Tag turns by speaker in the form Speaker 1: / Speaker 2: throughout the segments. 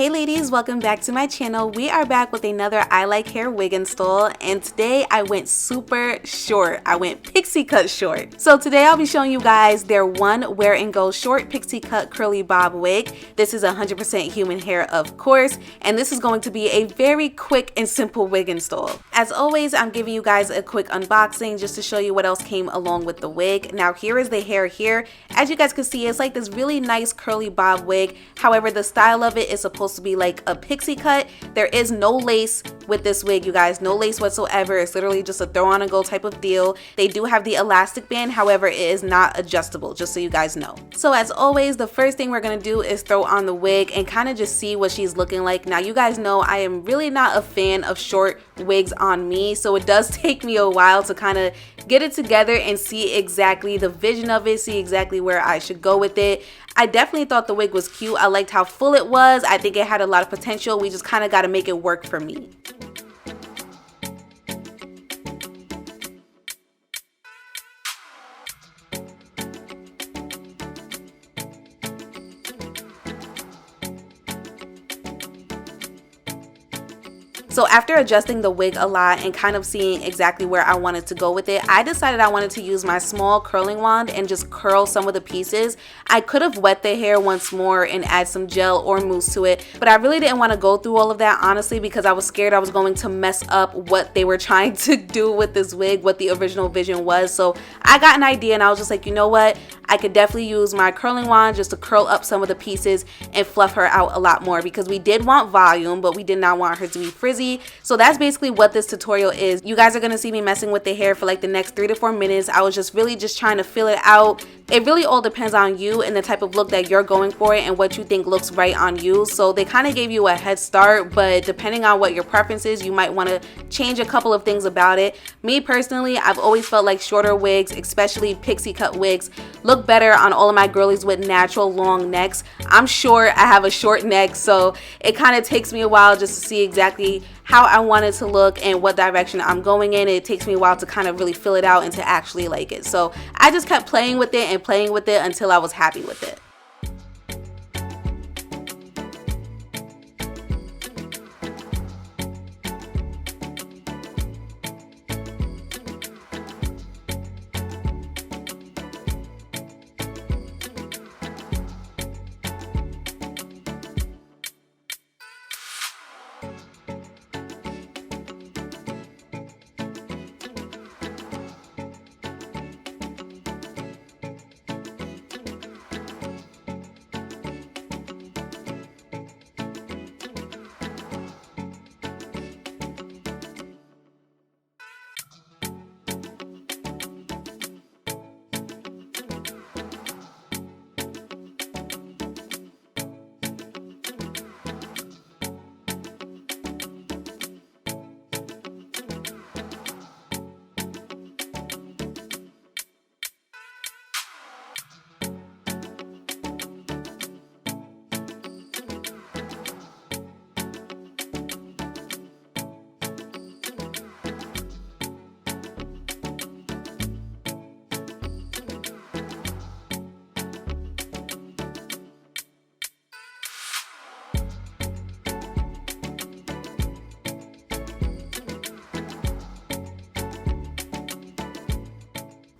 Speaker 1: Hey ladies, welcome back to my channel. We are back with another I Like Hair wig install, and today I went super short. I went pixie cut short. So today I'll be showing you guys their one wear and go short pixie cut curly bob wig. This is 100% human hair, of course, and this is going to be a very quick and simple wig install. As always, I'm giving you guys a quick unboxing just to show you what else came along with the wig. Now here is the hair here. As you guys can see, it's like this really nice curly bob wig. However, the style of it is supposed to be like a pixie cut. There is no lace with this wig, you guys, no lace whatsoever. It's literally just a throw on and go type of deal. They do have the elastic band, however, it is not adjustable, just so you guys know. So as always, the first thing we're gonna do is throw on the wig and kind of just see what she's looking like. Now you guys know I am really not a fan of short wigs on me, so it does take me a while to kind of get it together and see exactly the vision of it, see exactly where I should go with it. I definitely thought the wig was cute. I liked how full it was. I think it had a lot of potential. We just kind of got to make it work for me. So after adjusting the wig a lot and kind of seeing exactly where I wanted to go with it, I decided I wanted to use my small curling wand and just curl some of the pieces. I could have wet the hair once more and add some gel or mousse to it, but I really didn't want to go through all of that, honestly, because I was scared I was going to mess up what they were trying to do with this wig, what the original vision was. So I got an idea and I was just like, you know what? I could definitely use my curling wand just to curl up some of the pieces and fluff her out a lot more, because we did want volume, but we did not want her to be frizzy. So that's basically what this tutorial is. You guys are going to see me messing with the hair for like the next 3 to 4 minutes. I was just really just trying to fill it out. It really all depends on you and the type of look that you're going for and what you think looks right on you. So they kind of gave you a head start, but depending on what your preference is, you might want to change a couple of things about it. Me personally, I've always felt like shorter wigs, especially pixie cut wigs, look better on all of my girlies with natural long necks. I'm short, I have a short neck, so it kind of takes me a while just to see exactly how I want it to look and what direction I'm going in. It takes me a while to kind of really fill it out and to actually like it. So I just kept playing with it and playing with it until I was happy with it.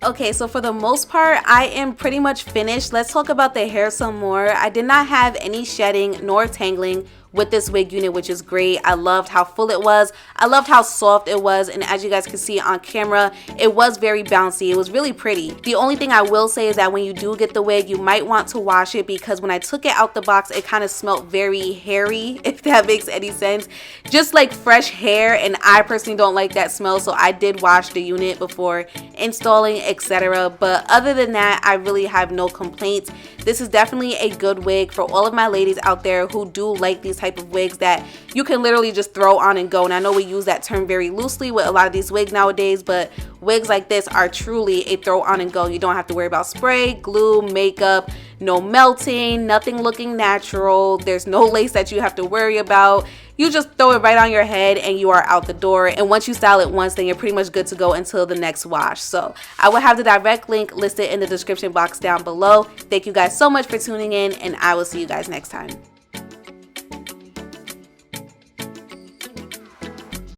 Speaker 1: Okay, so for the most part, I am pretty much finished. Let's talk about the hair some more. I did not have any shedding nor tangling with this wig unit, which is great. I loved how full it was. I loved how soft it was, and as you guys can see on camera, it was very bouncy. It was really pretty. The only thing I will say is that when you do get the wig, you might want to wash it, because when I took it out the box, it kind of smelled very hairy, if that makes any sense. Just like fresh hair, and I personally don't like that smell, so I did wash the unit before installing, etc. But other than that, I really have no complaints. This is definitely a good wig for all of my ladies out there who do like these type of wigs that you can literally just throw on and go. And I know we use that term very loosely with a lot of these wigs nowadays, but wigs like this are truly a throw on and go. You don't have to worry about spray, glue, makeup, no melting, nothing looking natural. There's no lace that you have to worry about. You just throw it right on your head and you are out the door. And once you style it once, then you're pretty much good to go until the next wash. So I will have the direct link listed in the description box down below. Thank you guys so much for tuning in, and I will see you guys next time.